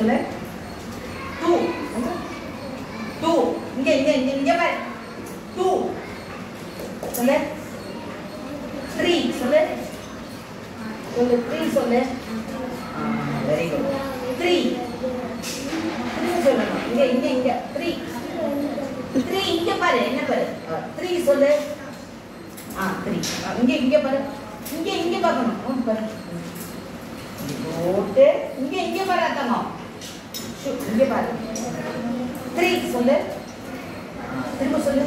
சொல்லு. 2 2 இங்க பாரு. 2 சொல்லு. 3 சொல்லு. சொல்லு 3 சொல்லு. Very good. 3 சொல்லணும். இங்க 3 இங்க பாரு. என்ன பாரு? 3 சொல்லு. 3 இங்க பாரு. இங்க பார்க்கணும். பாரு. போட்டு இங்க பாரு அத்தம்மா. இங்க பாரு. 3 சொல்லு. திரும்ப சொல்லு.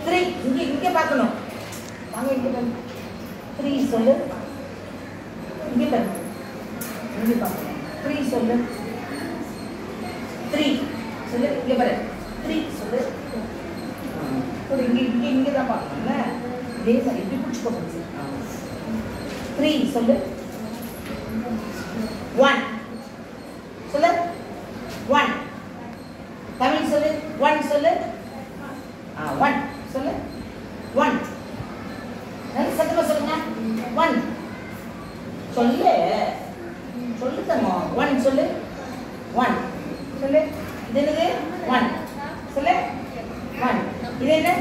3 இங்க பார்க்கணும். வாங்க இங்க பாரு. 3 சொல்லு. இங்க பாரு. இங்க பார்க்கணும். 3 சொல்லு. 3 சொல்லு. இங்க பாரு. 3 சொல்லு. ஒரு இங்க தான் பார்க்கணும்ல. இதே மாதிரி இப்படி பிடிச்சுக்கோ. 3 சொல்லு. 1 சொல்லு. 1 தமிழ் சொல்லு. 1 சொல்லு. 1 சொல்லு. 1 சத்தமா சொல்லுங்க. 1 சொல்லு. சொல்லுதம்மா. 1 சொல்லு. 1 சொல்லு. இது என்னது? 1 சொல்லு. 1 இது என்ன?